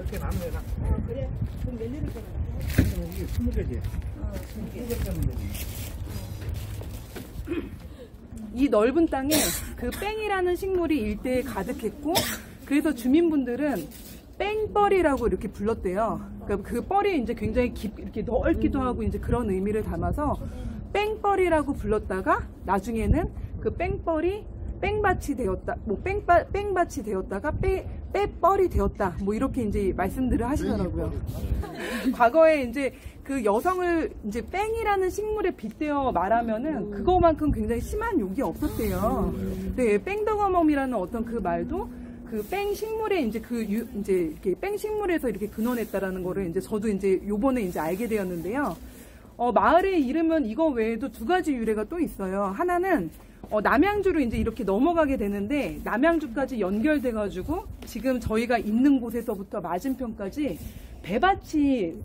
꽤 남네나. 그래. 그럼 몇 년을 거나? 이게 20개지. 20개 짜면 되지. 이 넓은 땅에 그 뺑이라는 식물이 일대에 가득했고, 그래서 주민분들은 뺑벌이라고 이렇게 불렀대요. 그러니까 그 뻘이 이제 굉장히 이렇게 넓기도 하고 이제 그런 의미를 담아서 뺑벌이라고 불렀다가 나중에는 그 뺑벌이 뺑밭이 되었다, 뭐 뺑밭이 되었다가 빼뻘이 되었다, 뭐 이렇게 이제 말씀들을 하시더라고요. 과거에 이제 그 여성을 이제 뺑이라는 식물에 빗대어 말하면은 그거만큼 굉장히 심한 욕이 없었대요. 근데 뺑덕어멈이라는 어떤 그 말도 그 뺑 식물에 이제 이제 이렇게 뺑 식물에서 이렇게 근원했다라는 거를 이제 저도 이제 요번에 이제 알게 되었는데요. 마을의 이름은 이거 외에도 두 가지 유래가 또 있어요. 하나는 남양주로 이제 이렇게 넘어가게 되는데 남양주까지 연결돼가지고 지금 저희가 있는 곳에서부터 맞은편까지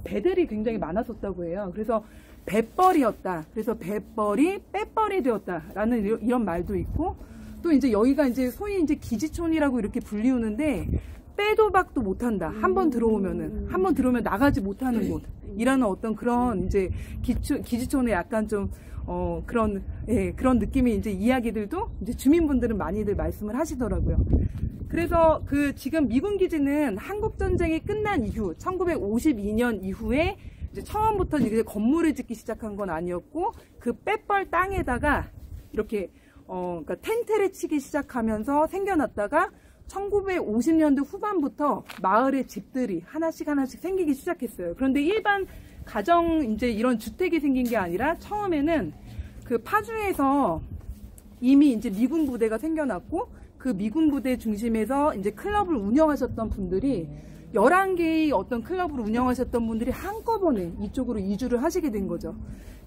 배들이 굉장히 많았었다고 해요. 그래서 배뻘이었다. 그래서 배뻘이 빼뻘이 되었다라는 이런 말도 있고, 또 이제 여기가 이제 소위 이제 기지촌이라고 이렇게 불리우는데 빼도 박도 못한다. 한번 들어오면 나가지 못하는 곳이라는 어떤 그런 이제 기지촌의 약간 좀 그런 느낌의 이제 이야기들도 이제 주민분들은 많이들 말씀을 하시더라고요. 그래서 그 지금 미군 기지는 한국 전쟁이 끝난 이후 1952년 이후에 이제 처음부터 이제 건물을 짓기 시작한 건 아니었고, 그 빼뻘 땅에다가 이렇게 그러니까 텐트를 치기 시작하면서 생겨났다가 1950년대 후반부터 마을의 집들이 하나씩 생기기 시작했어요. 그런데 일반 가정 이제 이런 주택이 생긴 게 아니라 처음에는 그 파주에서 이미 이제 미군 부대가 생겨났고, 그 미군 부대 중심에서 이제 클럽을 운영하셨던 분들이 11개의 어떤 클럽을 운영하셨던 분들이 한꺼번에 이쪽으로 이주를 하시게 된 거죠.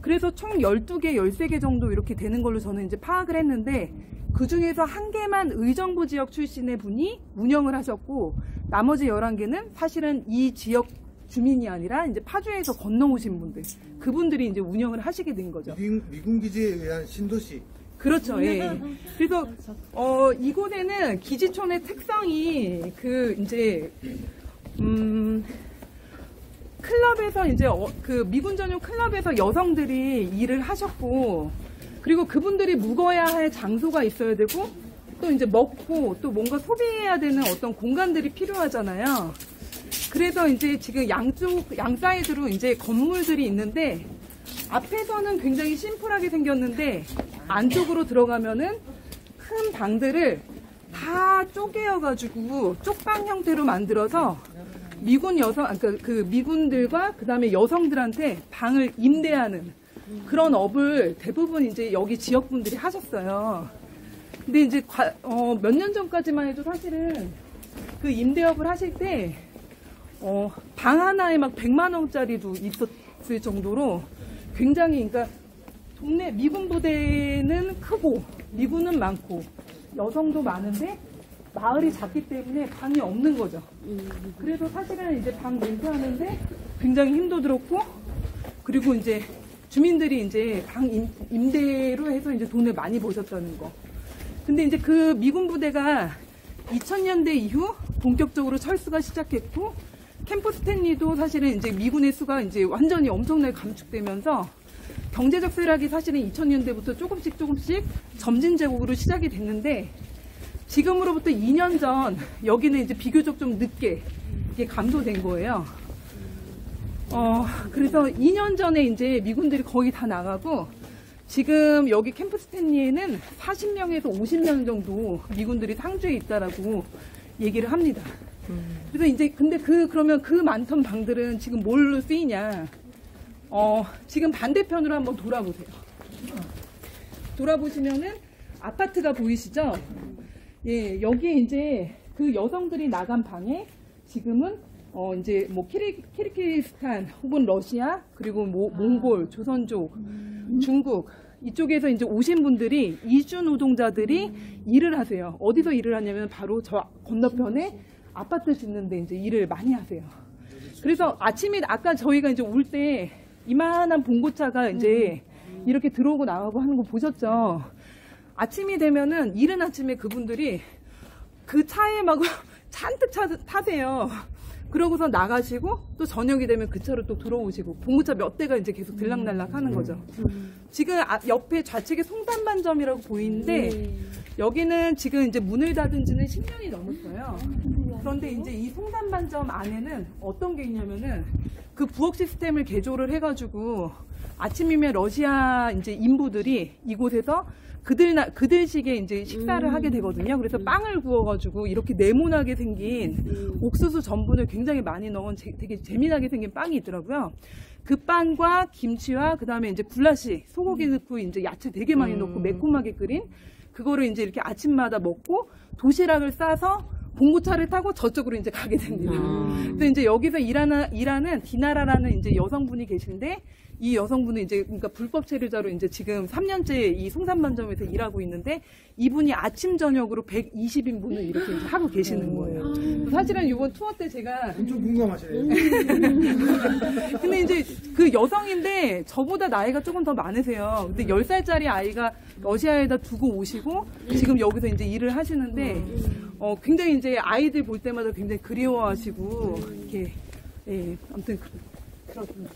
그래서 총 12개, 13개 정도 이렇게 되는 걸로 저는 이제 파악을 했는데, 그 중에서 1개만 의정부 지역 출신의 분이 운영을 하셨고, 나머지 11개는 사실은 이 지역 주민이 아니라 이제 파주에서 건너오신 분들, 그분들이 이제 운영을 하시게 된 거죠. 미군 기지에 의한 신도시. 그렇죠. 예. 그래서 이곳에는 기지촌의 특성이 그 이제 클럽에서 이제 그 미군 전용 클럽에서 여성들이 일을 하셨고, 그리고 그분들이 묵어야 할 장소가 있어야 되고, 또 이제 먹고 또 뭔가 소비해야 되는 어떤 공간들이 필요하잖아요. 그래서 이제 지금 양 사이드로 이제 건물들이 있는데, 앞에서는 굉장히 심플하게 생겼는데 안쪽으로 들어가면은 큰 방들을 다 쪼개어가지고 쪽방 형태로 만들어서 미군 그 미군들과 그 다음에 여성들한테 방을 임대하는 그런 업을 대부분 이제 여기 지역분들이 하셨어요. 근데 이제 몇 년 전까지만 해도 사실은 그 임대업을 하실 때 방 하나에 막 100만 원짜리도 있었을 정도로 굉장히, 그러니까 동네 미군 부대는 크고 미군은 많고 여성도 많은데 마을이 작기 때문에 방이 없는 거죠. 그래서 사실은 이제 방 렌트하는데 굉장히 힘도 들었고, 그리고 이제 주민들이 이제 방 임대로 해서 이제 돈을 많이 버셨다는 거. 근데 이제 그 미군 부대가 2000년대 이후 본격적으로 철수가 시작했고, 캠프 스탠리도 사실은 이제 미군의 수가 이제 완전히 엄청나게 감축되면서 경제적 쇠락이 사실은 2000년대부터 조금씩 점진 제국으로 시작이 됐는데, 지금으로부터 2년 전 여기는 이제 비교적 좀 늦게 이게 감소된 거예요. 그래서 2년 전에 이제 미군들이 거의 다 나가고, 지금 여기 캠프 스탠리에는 40명에서 50명 정도 미군들이 상주에 있다라고 얘기를 합니다. 그래서 이제 근데 그러면 그 많던 방들은 지금 뭘로 쓰이냐? 지금 반대편으로 한번 돌아보세요. 돌아보시면은 아파트가 보이시죠? 예, 여기 이제 그 여성들이 나간 방에 지금은 이제 뭐 키르기스탄 혹은 러시아, 그리고 뭐 몽골, 조선족, 중국 이쪽에서 이제 오신 분들이, 이주 노동자들이 일을 하세요. 어디서 일을 하냐면 바로 저 건너편에 아파트 짓는데 이제 일을 많이 하세요. 그래서 아침에 아까 저희가 이제 올 때 이만한 봉고차가 이제 이렇게 들어오고 나가고 하는 거 보셨죠? 아침이 되면은 이른 아침에 그분들이 그 차에 막 잔뜩 타세요. 그러고서 나가시고 또 저녁이 되면 그 차로 또 들어오시고 봉고차 몇 대가 이제 계속 들락날락 하는 거죠. 지금 옆에 좌측에 송담반점이라고 보이는데 여기는 지금 이제 문을 닫은 지는 10년이 넘었어요. 그런데 이제 이 송담반점 안에는 어떤 게 있냐면은 그 부엌 시스템을 개조를 해가지고 아침이면 러시아 이제 인부들이 이곳에서 그들식의 이제 식사를 하게 되거든요. 그래서 빵을 구워가지고 이렇게 네모나게 생긴 옥수수 전분을 굉장히 많이 넣은 되게 재미나게 생긴 빵이 있더라고요. 그 빵과 김치와 그 다음에 이제 굴라시, 소고기 넣고 이제 야채 되게 많이 넣고 매콤하게 끓인 그거를 이제 이렇게 아침마다 먹고 도시락을 싸서 봉고차를 타고 저쪽으로 이제 가게 됩니다. 그래서 이제 여기서 일하는 디나라라는 이제 여성분이 계신데 이 여성분은 이제 그러니까 불법 체류자로 이제 지금 3년째 이 송담반점에서 일하고 있는데 이분이 아침 저녁으로 120인분을 이렇게 이제 하고 계시는 거예요. 사실은 이번 투어 때 제가 엄청 궁금하시네요. 근데 이제 그 여성인데 저보다 나이가 조금 더 많으세요. 근데 10살짜리 아이가 러시아에다 두고 오시고 지금 여기서 이제 일을 하시는데 굉장히 이제 아이들 볼 때마다 굉장히 그리워하시고 이렇게 아무튼 그렇습니다.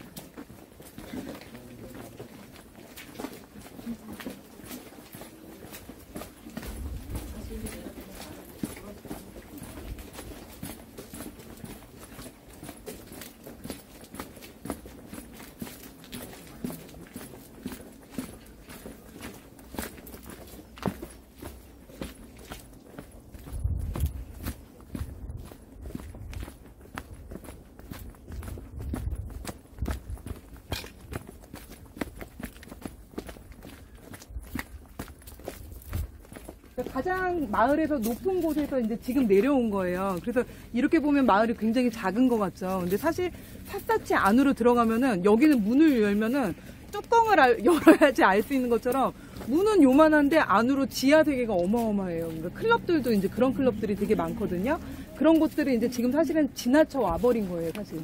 가장 마을에서 높은 곳에서 이제 지금 내려온 거예요. 그래서 이렇게 보면 마을이 굉장히 작은 것 같죠. 근데 사실 샅샅이 안으로 들어가면은 여기는 문을 열면은 뚜껑을 열어야지 알 수 있는 것처럼 문은 요만한데 안으로 지하 세계가 어마어마해요. 그러니까 클럽들도 이제 그런 클럽들이 되게 많거든요. 그런 곳들이 이제 지금 사실은 지나쳐 와버린 거예요, 사실.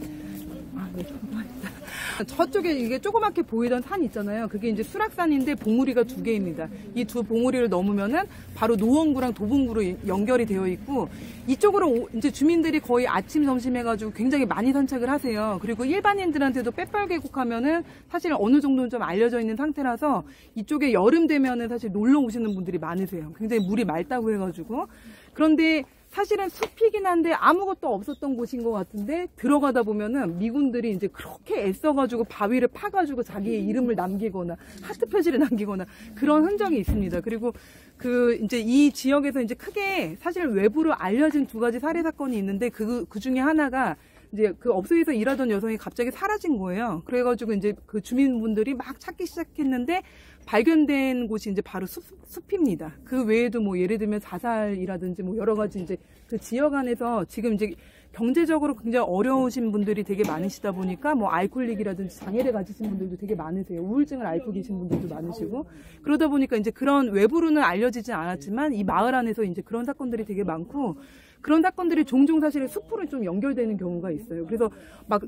네, 저쪽에 이게 조그맣게 보이던 산 있잖아요. 그게 이제 수락산인데 봉우리가 2개입니다. 이 두 봉우리를 넘으면은 바로 노원구랑 도봉구로 연결이 되어 있고 이쪽으로 이제 주민들이 거의 아침, 점심 해가지고 굉장히 많이 산책을 하세요. 그리고 일반인들한테도 빼빨계곡 하면은 사실 어느 정도는 좀 알려져 있는 상태라서 이쪽에 여름 되면은 사실 놀러 오시는 분들이 많으세요. 굉장히 물이 맑다고 해가지고. 그런데 사실은 숲이긴 한데 아무것도 없었던 곳인 것 같은데 들어가다 보면은 미군들이 이제 그렇게 애써가지고 바위를 파가지고 자기의 이름을 남기거나 하트 표시를 남기거나 그런 흔적이 있습니다. 그리고 이제 이 지역에서 이제 크게 사실 외부로 알려진 2가지 살해 사건이 있는데 그 중에 하나가 이제 그 업소에서 일하던 여성이 갑자기 사라진 거예요. 그래가지고 이제 그 주민분들이 막 찾기 시작했는데 발견된 곳이 이제 바로 숲입니다. 그 외에도 뭐 예를 들면 자살이라든지 뭐 여러 가지 이제 그 지역 안에서 지금 이제 경제적으로 굉장히 어려우신 분들이 되게 많으시다 보니까 뭐 알코올릭이라든지 장애를 가지신 분들도 되게 많으세요. 우울증을 앓고 계신 분들도 많으시고 그러다 보니까 이제 그런 외부로는 알려지진 않았지만 이 마을 안에서 이제 그런 사건들이 되게 많고 그런 사건들이 종종 사실 숲으로 좀 연결되는 경우가 있어요. 그래서 막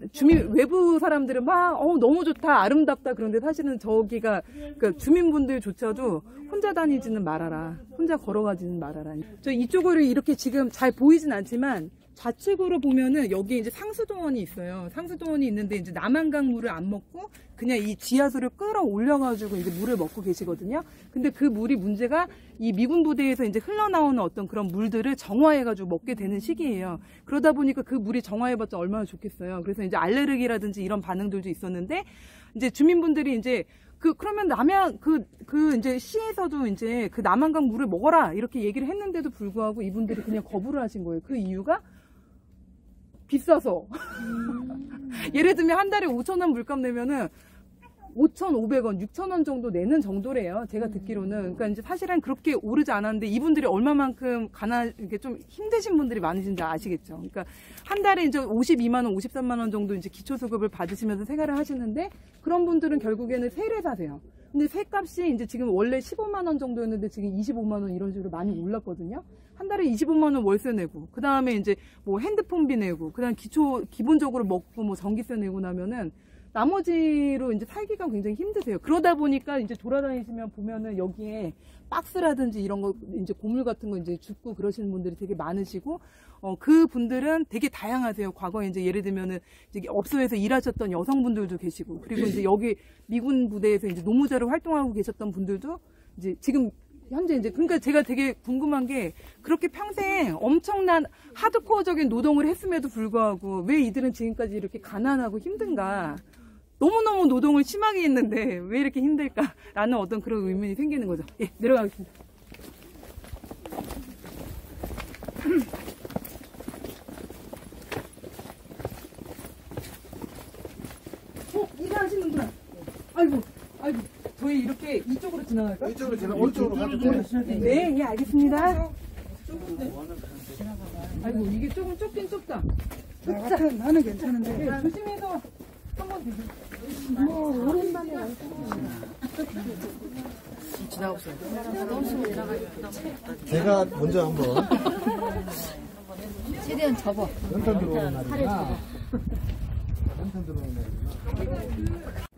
외부 사람들은 막 너무 좋다, 아름답다 그런데 사실은 저기가 그러니까 주민분들조차도 혼자 다니지는 말아라, 혼자 걸어가지는 말아라. 저 이쪽으로 이렇게 지금 잘 보이진 않지만 좌측으로 보면은 여기 이제 상수동원이 있어요. 상수동원이 있는데 이제 남한강 물을 안 먹고 그냥 이 지하수를 끌어올려가지고 이제 물을 먹고 계시거든요. 근데 그 물이 문제가 이 미군 부대에서 이제 흘러나오는 어떤 그런 물들을 정화해가지고 먹게 되는 시기예요. 그러다 보니까 그 물이 정화해봤자 얼마나 좋겠어요. 그래서 이제 알레르기라든지 이런 반응들도 있었는데 이제 주민분들이 이제 그러면 이제 시에서도 이제 그 남한강 물을 먹어라 이렇게 얘기를 했는데도 불구하고 이분들이 그냥 거부를 하신 거예요. 그 이유가 비싸서. 예를 들면 한 달에 5,000원 물값 내면은 5,500원, 6,000원 정도 내는 정도래요. 제가 듣기로는. 그러니까 이제 사실은 그렇게 오르지 않았는데 이분들이 얼마만큼 이게 좀 힘드신 분들이 많으신지 아시겠죠. 그러니까 한 달에 이제 52만원, 53만원 정도 이제 기초수급을 받으시면서 생활을 하시는데 그런 분들은 결국에는 세를 사세요. 근데 세값이 이제 지금 원래 15만원 정도였는데 지금 25만원 이런 식으로 많이 올랐거든요. 한 달에 25만원 월세 내고, 그 다음에 이제 뭐 핸드폰비 내고, 그 다음 기본적으로 먹고 뭐 전기세 내고 나면은 나머지로 이제 살기가 굉장히 힘드세요. 그러다 보니까 이제 돌아다니시면 보면은 여기에 박스라든지 이런 거 이제 고물 같은 거 이제 줍고 그러시는 분들이 되게 많으시고, 그 분들은 되게 다양하세요. 과거에 이제 예를 들면은 이제 업소에서 일하셨던 여성분들도 계시고, 그리고 이제 여기 미군 부대에서 이제 노무자로 활동하고 계셨던 분들도 이제 지금 현재 이제, 그러니까 제가 되게 궁금한 게, 그렇게 평생 엄청난 하드코어적인 노동을 했음에도 불구하고 왜 이들은 지금까지 이렇게 가난하고 힘든가, 너무너무 노동을 심하게 했는데 왜 이렇게 힘들까라는 어떤 그런 의문이 생기는 거죠. 예, 내려가겠습니다. 일하시는구나. 아이고, 저희 이렇게 이쪽으로 지나갈까요? 이쪽으로 지나 오른쪽으로 가도 돼. 네, 예, 알겠습니다. 아이고, 이게 조금 좁긴 좁다. 나는 괜찮은데. 네, 조심해서 한번 드세요. 오랜만에 제가 먼저 한번 최대한 접어. 연탄 들어오는 날이구나. 연탄 들어오는 날이구나.